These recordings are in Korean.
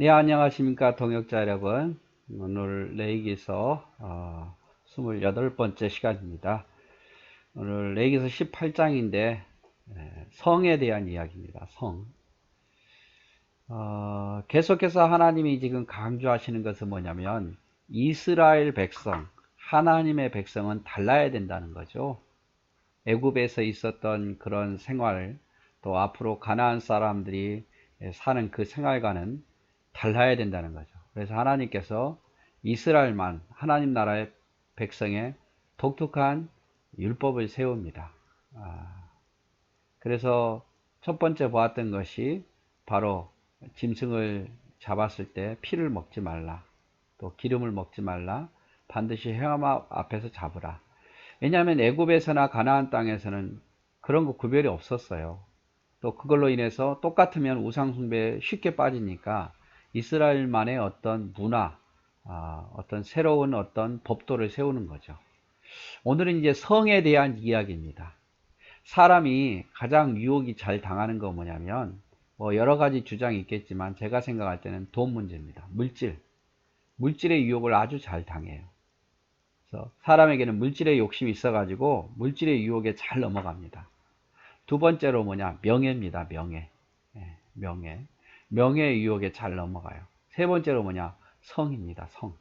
네, 안녕하십니까, 동역자 여러분. 오늘 레이기서 28번째 시간입니다. 오늘 레이기서 18장인데 성에 대한 이야기입니다. 성. 계속해서 하나님이 지금 강조하시는 것은 뭐냐면 이스라엘 백성, 하나님의 백성은 달라야 된다는 거죠. 애굽에서 있었던 그런 생활, 또 앞으로 가나안 사람들이 사는 그 생활과는 달라야 된다는 거죠. 그래서 하나님께서 이스라엘만 하나님 나라의 백성의 독특한 율법을 세웁니다. 그래서 첫 번째 보았던 것이 바로 짐승을 잡았을 때 피를 먹지 말라. 또 기름을 먹지 말라. 반드시 회막 앞에서 잡으라. 왜냐하면 애굽에서나 가나안 땅에서는 그런 거 구별이 없었어요. 또 그걸로 인해서 똑같으면 우상 숭배에 쉽게 빠지니까 이스라엘만의 어떤 문화, 어떤 새로운 어떤 법도를 세우는 거죠. 오늘은 이제 성에 대한 이야기입니다. 사람이 가장 유혹이 잘 당하는 거 뭐냐면 뭐 여러 가지 주장이 있겠지만 제가 생각할 때는 돈 문제입니다. 물질의 유혹을 아주 잘 당해요. 그래서 사람에게는 물질의 욕심이 있어가지고 물질의 유혹에 잘 넘어갑니다. 두 번째로 뭐냐? 명예입니다. 명예. 명예. 명예의 유혹에 잘 넘어가요. 세 번째로 뭐냐? 성입니다. 성.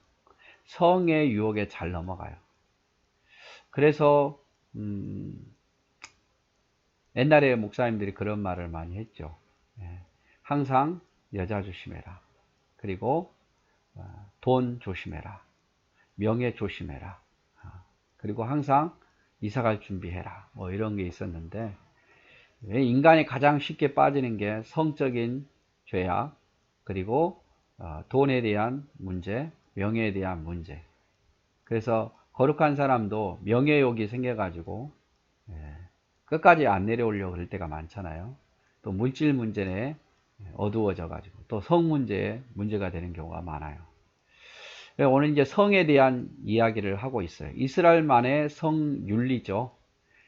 성의 유혹에 잘 넘어가요. 그래서 옛날에 목사님들이 그런 말을 많이 했죠. 항상 여자 조심해라. 그리고 돈 조심해라. 명예 조심해라. 그리고 항상 이사갈 준비해라. 뭐 이런 게 있었는데 인간이 가장 쉽게 빠지는 게 성적인 죄악, 그리고 돈에 대한 문제, 명예에 대한 문제. 그래서 거룩한 사람도 명예욕이 생겨가지고 끝까지 안 내려오려고 그럴 때가 많잖아요. 또 물질 문제에 어두워져가지고 또 성 문제에 문제가 되는 경우가 많아요. 오늘 이제 성에 대한 이야기를 하고 있어요. 이스라엘만의 성윤리죠.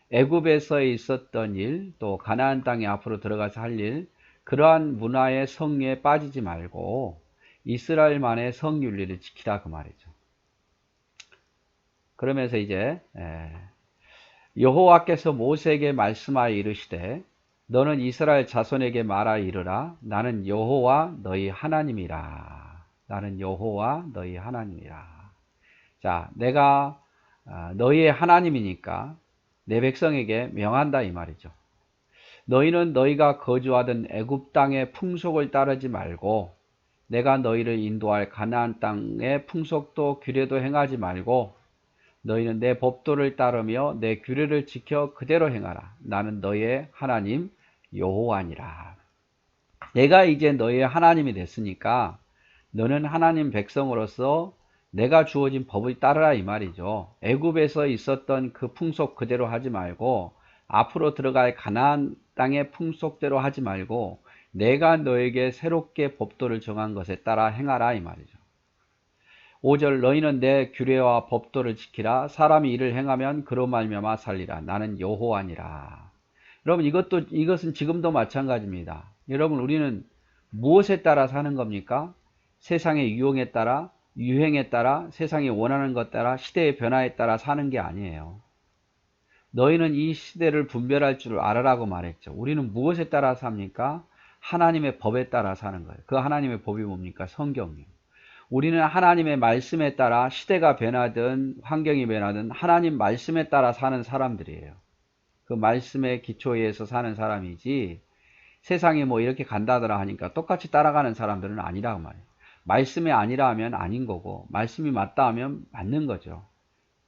애굽에서 있었던 일, 또 가나안 땅에 앞으로 들어가서 할 일, 그러한 문화의 성에 빠지지 말고 이스라엘만의 성윤리를 지키라 그 말이죠. 그러면서 이제 여호와께서 모세에게 말씀하여 이르시되 너는 이스라엘 자손에게 말하 이르라 나는 여호와 너희 하나님이라. 나는 여호와 너희 하나님이라. 자, 내가 너희의 하나님이니까 내 백성에게 명한다 이 말이죠. 너희는 너희가 거주하던 애굽 땅의 풍속을 따르지 말고 내가 너희를 인도할 가나안 땅의 풍속도 규례도 행하지 말고 너희는 내 법도를 따르며 내 규례를 지켜 그대로 행하라. 나는 너희의 하나님 여호와니라. 내가 이제 너희의 하나님이 됐으니까 너는 하나님 백성으로서 내가 주어진 법을 따르라 이 말이죠. 애굽에서 있었던 그 풍속 그대로 하지 말고 앞으로 들어갈 가나안 땅의 풍속대로 하지 말고 내가 너에게 새롭게 법도를 정한 것에 따라 행하라 이 말이죠. 5절 너희는 내 규례와 법도를 지키라. 사람이 이를 행하면 그로 말미암아 살리라. 나는 여호와니라. 여러분 이것은 지금도 마찬가지입니다. 여러분 우리는 무엇에 따라 사는 겁니까? 세상의 유행에 따라 세상이 원하는 것 따라 시대의 변화에 따라 사는 게 아니에요. 너희는 이 시대를 분별할 줄 알아라고 말했죠. 우리는 무엇에 따라 삽니까? 하나님의 법에 따라 사는 거예요. 그 하나님의 법이 뭡니까? 성경이에요. 우리는 하나님의 말씀에 따라 시대가 변하든 환경이 변하든 하나님 말씀에 따라 사는 사람들이에요. 그 말씀의 기초에서 사는 사람이지 세상이 뭐 이렇게 간다더라 하니까 똑같이 따라가는 사람들은 아니라고 말이에요. 말씀이 아니라 하면 아닌 거고 말씀이 맞다 하면 맞는 거죠.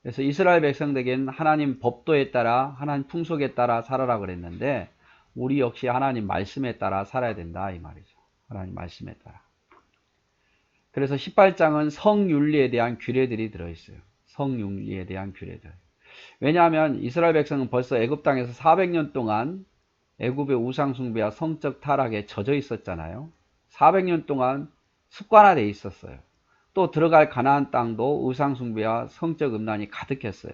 그래서 이스라엘 백성들에게는 하나님 법도에 따라 하나님 풍속에 따라 살아라 그랬는데 우리 역시 하나님 말씀에 따라 살아야 된다 이 말이죠. 하나님 말씀에 따라. 그래서 18장은 성윤리에 대한 규례들이 들어있어요. 성윤리에 대한 규례들. 왜냐하면 이스라엘 백성은 벌써 애굽 땅에서 400년 동안 애굽의 우상 숭배와 성적 타락에 젖어 있었잖아요. 400년 동안 습관화되어 있었어요. 또 들어갈 가나안 땅도 우상 숭배와 성적 음란이 가득했어요.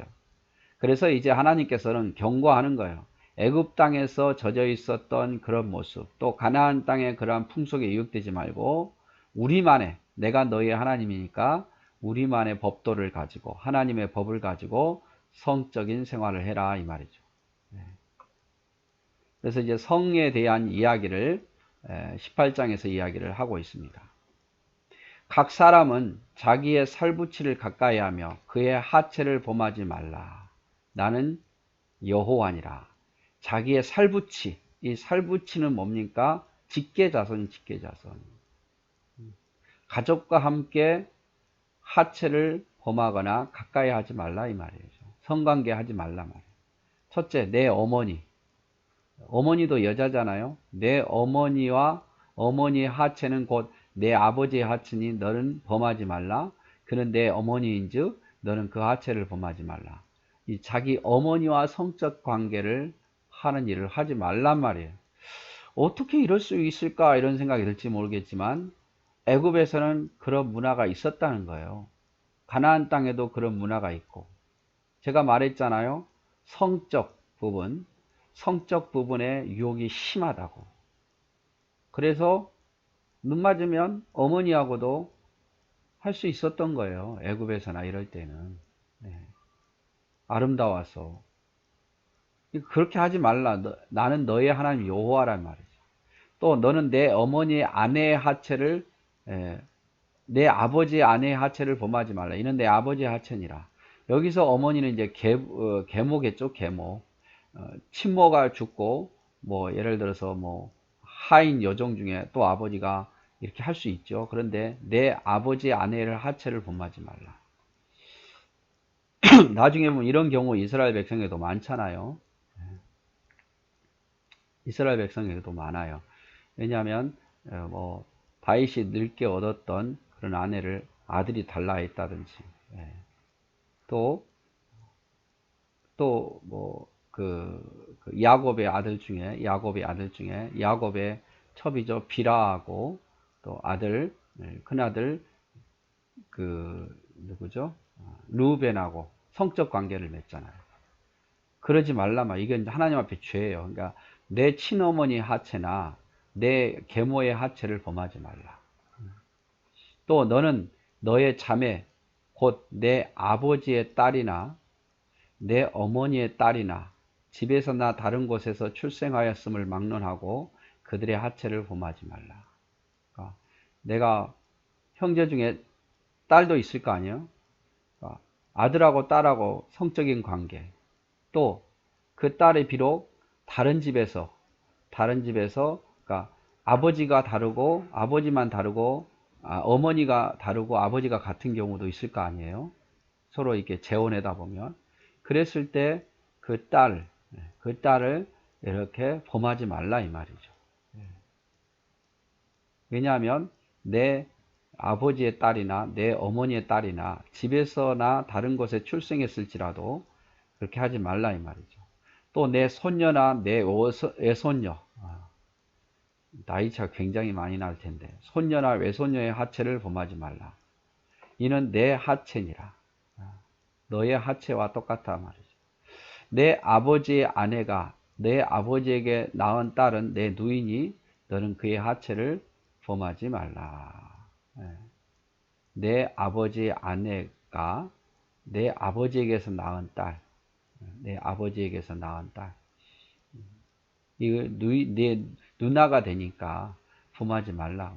그래서 이제 하나님께서는 경고하는 거예요. 애굽 땅에서 젖어 있었던 그런 모습, 또 가나안 땅의 그러한 풍속에 유혹되지 말고 우리만의, 내가 너희의 하나님이니까 우리만의 법도를 가지고 하나님의 법을 가지고 성적인 생활을 해라 이 말이죠. 그래서 이제 성에 대한 이야기를 18장에서 이야기를 하고 있습니다. 각 사람은 자기의 살부치를 가까이 하며 그의 하체를 범하지 말라. 나는 여호와니라. 자기의 살부치, 이 살부치는 뭡니까? 직계자손, 직계자손. 가족과 함께 하체를 범하거나 가까이 하지 말라 이 말이죠. 성관계 하지 말라 말이에요. 첫째, 내 어머니. 어머니도 여자잖아요. 내 어머니와 어머니의 하체는 곧 내 아버지의 하체니 너는 범하지 말라. 그는 내 어머니인즉 너는 그 하체를 범하지 말라. 이 자기 어머니와 성적 관계를 하는 일을 하지 말란 말이에요. 어떻게 이럴 수 있을까 이런 생각이 들지 모르겠지만 애굽에서는 그런 문화가 있었다는 거예요. 가나안 땅에도 그런 문화가 있고, 제가 말했잖아요. 성적 부분에 유혹이 심하다고. 그래서 눈 맞으면 어머니하고도 할 수 있었던 거예요. 애굽에서나 이럴 때는. 아름다워서. 그렇게 하지 말라. 나는 너의 하나님 여호와란 말이죠. 또 너는 내 어머니의 아내의 하체를, 내 아버지의 아내의 하체를 범하지 말라. 이는 내 아버지의 하체니라. 여기서 어머니는 이제 계모겠죠. 계모. 친모가 죽고 뭐 예를 들어서 뭐 하인 여종 중에 또 아버지가 이렇게 할 수 있죠. 그런데 내 아버지의 아내를 하체를 범하지 말라. 나중에 보면 이런 경우 이스라엘 백성에도 많잖아요. 이스라엘 백성에도 많아요. 왜냐하면 뭐 다윗이 늙게 얻었던 그런 아내를 아들이 달라 했다든지, 또 뭐 야곱의 아들 중에 야곱의 첩이죠. 비라하고 또 아들, 큰아들 누구죠? 루벤하고 성적 관계를 맺잖아요. 그러지 말라 말. 이건 하나님 앞에 죄예요. 그러니까 내 친어머니 하체나 내 계모의 하체를 범하지 말라. 또 너는 너의 자매 곧 내 아버지의 딸이나 내 어머니의 딸이나 집에서나 다른 곳에서 출생하였음을 막론하고 그들의 하체를 범하지 말라. 그러니까 내가 형제 중에 딸도 있을 거 아니에요? 그러니까 아들하고 딸하고 성적인 관계, 또 그 딸이 비록 다른 집에서 그러니까 아버지가 다르고 아버지만 다르고 어머니가 다르고 아버지가 같은 경우도 있을 거 아니에요? 서로 이렇게 재혼하다 보면 그랬을 때 그 딸을 이렇게 범하지 말라 이 말이죠. 왜냐하면 내 아버지의 딸이나 내 어머니의 딸이나 집에서나 다른 곳에 출생했을지라도 그렇게 하지 말라 이 말이죠. 또 내 손녀나 내 외손녀, 나이차가 굉장히 많이 날 텐데 손녀나 외손녀의 하체를 범하지 말라. 이는 내 하체니라. 너의 하체와 똑같다 말이죠. 내 아버지의 아내가 내 아버지에게 낳은 딸은 내 누이니 너는 그의 하체를 범하지 말라. 내 아버지의 아내가 내 아버지에게서 낳은 딸, 이거 내 누나가 되니까 범하지 말라.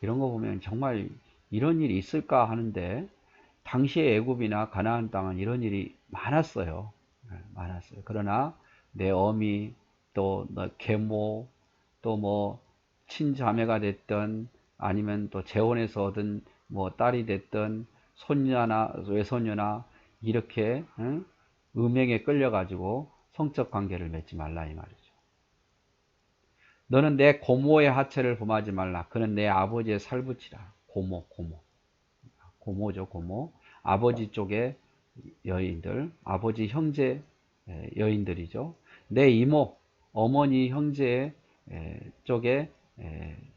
이런 거 보면 정말 이런 일이 있을까 하는데 당시의 애굽이나 가나안 땅은 이런 일이 많았어요. 많았어요. 그러나 내 어미, 또 너 계모, 또 뭐 친자매가 됐던 아니면 또 재혼해서 얻은 뭐 딸이 됐던 손녀나 외손녀나 이렇게 음행에 끌려가지고 성적 관계를 맺지 말라 이 말이죠. 너는 내 고모의 하체를 범하지 말라. 그는 내 아버지의 살부치라. 고모죠, 고모. 아버지 쪽의 여인들, 아버지 형제 여인들이죠. 내 이모, 어머니 형제 쪽의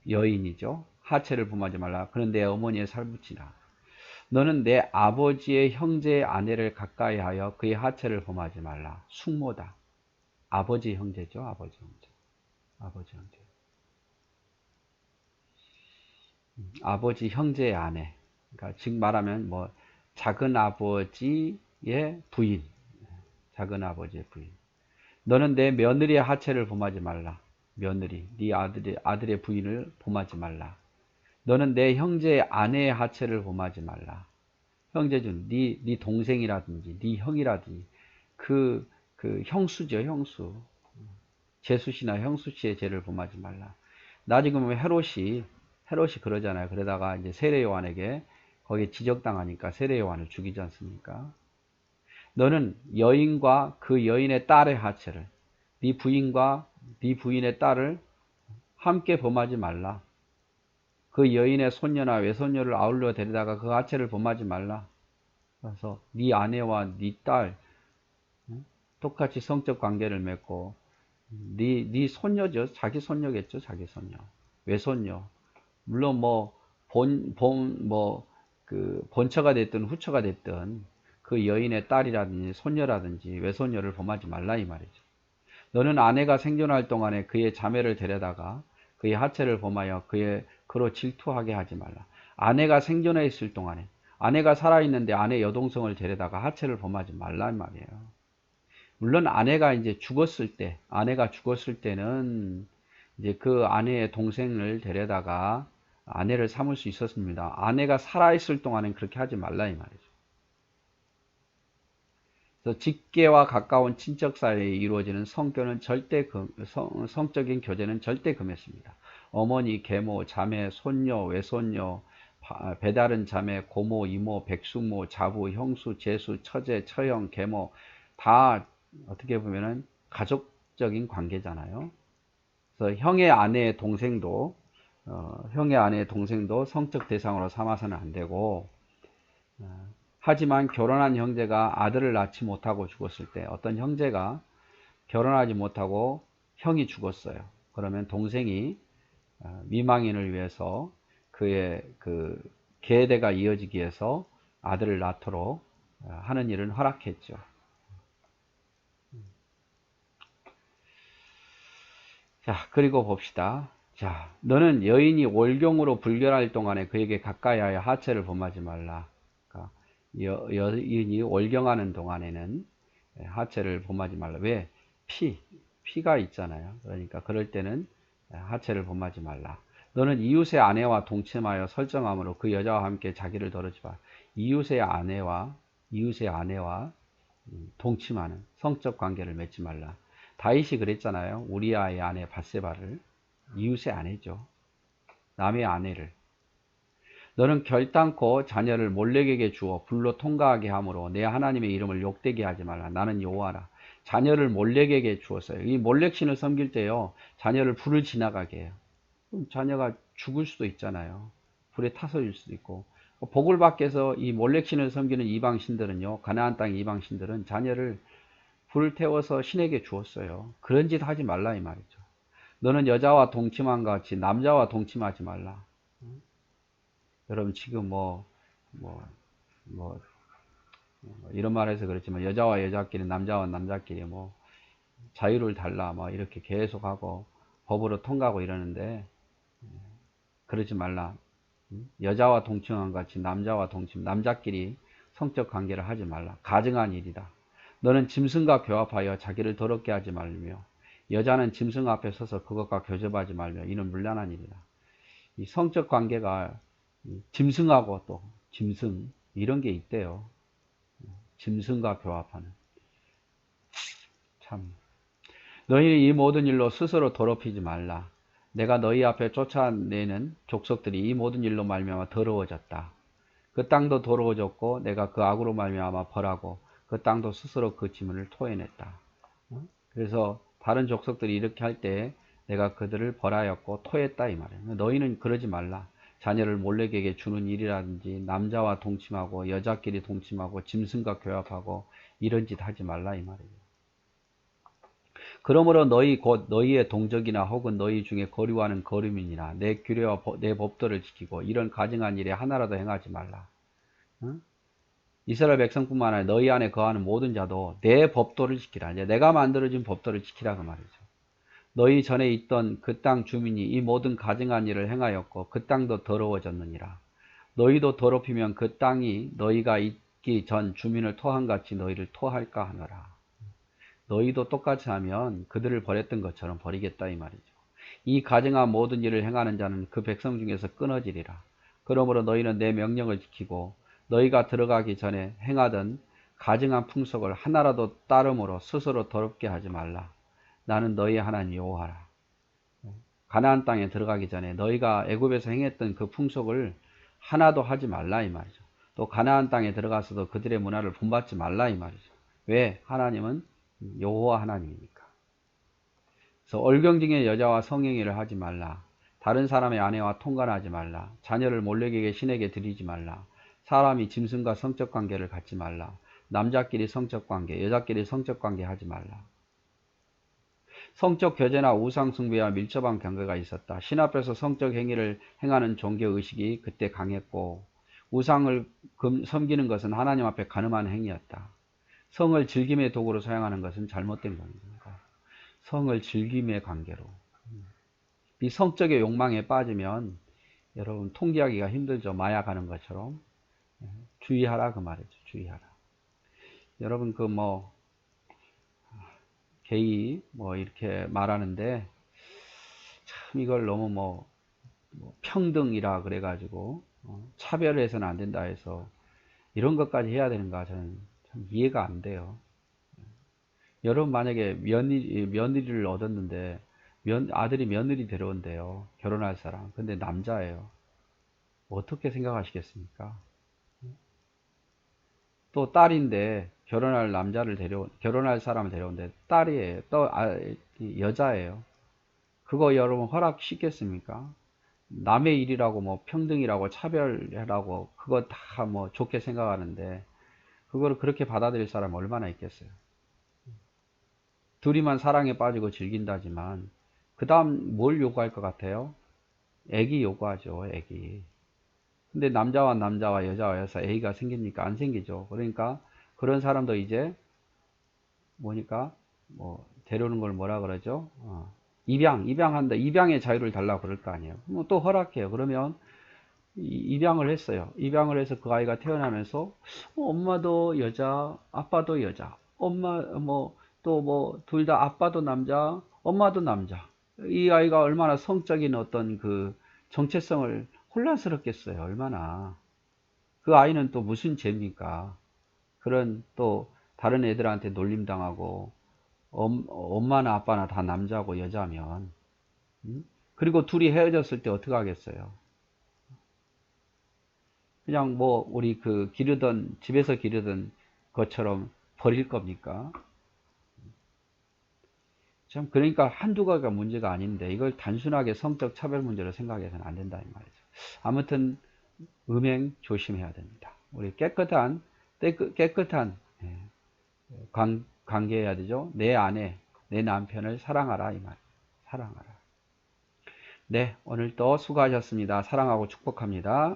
여인이죠. 하체를 범하지 말라. 그는 내 어머니의 살부치라. 너는 내 아버지의 형제의 아내를 가까이 하여 그의 하체를 범하지 말라. 숙모다. 아버지 형제죠. 아버지 형제. 아버지 형제의 아내. 그러니까 즉 말하면 뭐 작은 아버지의 부인. 작은 아버지의 부인. 너는 내 며느리의 하체를 범하지 말라. 며느리, 네 아들의 부인을 범하지 말라. 너는 내 형제의 아내의 하체를 범하지 말라. 형제중, 네 동생이라든지, 네 형이라든지, 그 형수죠, 형수. 제수씨나 형수씨의 죄를 범하지 말라. 나중에 보면 헤롯이 그러잖아요. 그러다가 이제 세례 요한에게 거기에 지적당하니까 세례 요한을 죽이지 않습니까? 너는 여인과 그 여인의 딸의 하체를, 네 부인과 네 부인의 딸을 함께 범하지 말라. 그 여인의 손녀나 외손녀를 아울러 데려다가 그 하체를 범하지 말라. 그래서 네 아내와 네 딸 똑같이 성적 관계를 맺고 네 손녀죠. 자기 손녀겠죠. 자기 손녀. 외손녀. 물론 뭐 그 본처가 됐든 후처가 됐든 그 여인의 딸이라든지 손녀라든지 외손녀를 범하지 말라 이 말이죠. 너는 아내가 생존할 동안에 그의 자매를 데려다가 그의 하체를 범하여 그로 질투하게 하지 말라. 아내가 생존해 있을 동안에 아내가 살아있는데 아내 여동생을 데려다가 하체를 범하지 말라 이 말이에요. 물론 아내가 죽었을 때는 이제 그 아내의 동생을 데려다가 아내를 삼을 수 있었습니다. 아내가 살아있을 동안은 그렇게 하지 말라 이 말이죠. 그래서 직계와 가까운 친척 사이에 이루어지는 성적인 교제는 절대 금했습니다. 어머니, 계모, 자매, 손녀, 외손녀, 배다른 자매, 고모, 이모, 백숙모, 자부, 형수, 제수, 처제, 처형, 계모 다 어떻게 보면은 가족적인 관계잖아요. 그래서 형의 아내의 동생도 성적 대상으로 삼아서는 안 되고, 하지만 결혼한 형제가 아들을 낳지 못하고 죽었을 때 어떤 형제가 결혼하지 못하고 형이 죽었어요. 그러면 동생이 미망인을 위해서 그의 그 계대가 이어지기 위해서 아들을 낳도록 하는 일은 허락했죠. 자, 그리고 봅시다. 자, 너는 여인이 월경으로 불결할 동안에 그에게 가까이 하여 하체를 범하지 말라. 그러니까 여인이 월경하는 동안에는 하체를 범하지 말라. 왜? 피가 있잖아요. 그러니까 그럴 때는 하체를 범하지 말라. 너는 이웃의 아내와 동침하여 설정함으로 그 여자와 함께 자기를 더러지 마. 이웃의 아내와 동침하는 성적 관계를 맺지 말라. 다윗이 그랬잖아요. 우리아의 아내 밧세바를 이웃의 아내죠. 남의 아내를. 너는 결단코 자녀를 몰렉에게 주어 불로 통과하게 함으로 내 하나님의 이름을 욕되게 하지 말라. 나는 여호와라. 자녀를 몰렉에게 주었어요. 이 몰렉신을 섬길 때요. 자녀를 불을 지나가게 해요. 그럼 자녀가 죽을 수도 있잖아요. 불에 타서질 수도 있고. 복을 받기 위해서 이 몰렉신을 섬기는 이방신들은요. 가나안 땅 이방신들은 자녀를 불을 태워서 신에게 주었어요. 그런 짓 하지 말라 이 말이죠. 너는 여자와 동침한 것 같이 남자와 동침하지 말라. 여러분 지금 이런 말해서 그렇지만 여자와 여자끼리 남자와 남자끼리 자유를 달라 이렇게 계속하고 법으로 통과하고 이러는데 그러지 말라. 여자와 동침한 것 같이 남자와 동침, 남자끼리 성적 관계를 하지 말라. 가증한 일이다. 너는 짐승과 교합하여 자기를 더럽게 하지 말며 여자는 짐승 앞에 서서 그것과 교접하지 말며 이는 문란한 일이다. 이 성적 관계가 짐승하고 또 짐승 이런 게 있대요. 짐승과 교합하는. 참. 너희는 이 모든 일로 스스로 더럽히지 말라. 내가 너희 앞에 쫓아내는 족속들이 이 모든 일로 말미암아 더러워졌다. 그 땅도 더러워졌고 내가 그 악으로 말미암아 벌하고 그 땅도 스스로 그 지문을 토해냈다. 그래서 다른 족속들이 이렇게 할 때 내가 그들을 벌하였고 토했다 이 말이에요. 너희는 그러지 말라. 자녀를 몰렉에게 주는 일이라든지 남자와 동침하고 여자끼리 동침하고 짐승과 교합하고 이런 짓 하지 말라 이 말이에요. 그러므로 너희 곧 너희의 동족이나 혹은 너희 중에 거류하는 거류민이나 내 규례와 내 법도를 지키고 이런 가증한 일에 하나라도 행하지 말라. 응? 이스라엘 백성뿐만 아니라 너희 안에 거하는 모든 자도 내 법도를 지키라. 이제 내가 만들어진 법도를 지키라 그 말이죠. 너희 전에 있던 그 땅 주민이 이 모든 가증한 일을 행하였고 그 땅도 더러워졌느니라. 너희도 더럽히면 그 땅이 너희가 있기 전 주민을 토한 같이 너희를 토할까 하노라. 너희도 똑같이 하면 그들을 버렸던 것처럼 버리겠다 이 말이죠. 이 가증한 모든 일을 행하는 자는 그 백성 중에서 끊어지리라. 그러므로 너희는 내 명령을 지키고 너희가 들어가기 전에 행하던 가증한 풍속을 하나라도 따름으로 스스로 더럽게 하지 말라. 나는 너희의 하나님 여호와라. 가나안 땅에 들어가기 전에 너희가 애굽에서 행했던 그 풍속을 하나도 하지 말라 이 말이죠. 또 가나안 땅에 들어가서도 그들의 문화를 본받지 말라 이 말이죠. 왜? 하나님은 여호와 하나님이니까. 그래서 얼경징의 여자와 성행위를 하지 말라. 다른 사람의 아내와 통관하지 말라. 자녀를 몰래에게 신에게 드리지 말라. 사람이 짐승과 성적 관계를 갖지 말라. 남자끼리 성적 관계, 여자끼리 성적 관계 하지 말라. 성적 교제나 우상 숭배와 밀접한 관계가 있었다. 신 앞에서 성적 행위를 행하는 종교 의식이 그때 강했고 우상을 섬기는 것은 하나님 앞에 간음한 행위였다. 성을 즐김의 도구로 사용하는 것은 잘못된 겁니다. 성을 즐김의 관계로. 이 성적의 욕망에 빠지면 여러분 통제하기가 힘들죠. 마약하는 것처럼. 주의하라 그 말이죠. 주의하라. 여러분 그 게이 이렇게 말하는데 참 이걸 너무 평등이라 그래가지고 차별해서는 안 된다 해서 이런 것까지 해야 되는가 저는 참 이해가 안 돼요. 여러분 만약에 며느리를 얻었는데 아들이 며느리 데려온대요. 결혼할 사람. 근데 남자예요. 어떻게 생각하시겠습니까? 또 딸인데 결혼할 사람을 데려온대. 딸이에요. 또 여자예요. 그거 여러분 허락시켰습니까? 남의 일이라고 평등이라고 차별하라고 그거 다 좋게 생각하는데 그거를 그렇게 받아들일 사람 얼마나 있겠어요? 둘이만 사랑에 빠지고 즐긴다지만 그 다음 뭘 요구할 것 같아요? 애기 요구하죠. 애기. 근데 남자와 여자와 여자 애기가 생깁니까? 안 생기죠. 그러니까 그런 사람도 이제 데려오는 걸 뭐라 그러죠? 입양한다. 입양의 자유를 달라고 그럴 거 아니에요. 또 허락해요. 그러면 입양을 했어요. 입양을 해서 그 아이가 태어나면서 엄마도 여자, 아빠도 여자. 엄마 둘 다 아빠도 남자, 엄마도 남자. 이 아이가 얼마나 성적인 어떤 그 정체성을 혼란스럽겠어요. 얼마나. 그 아이는 또 무슨 죄입니까? 그런 또 다른 애들한테 놀림당하고 엄마나 아빠나 다 남자고 여자면 그리고 둘이 헤어졌을 때 어떻게 하겠어요? 그냥 우리 집에서 기르던 것처럼 버릴 겁니까? 참 그러니까 한두 가지가 문제가 아닌데 이걸 단순하게 성적 차별 문제로 생각해서는 안 된다 이 말이죠. 아무튼 음행 조심해야 됩니다. 우리 깨끗한 예, 관계해야 되죠. 내 아내, 내 남편을 사랑하라 이 말. 사랑하라. 네, 오늘도 수고하셨습니다. 사랑하고 축복합니다.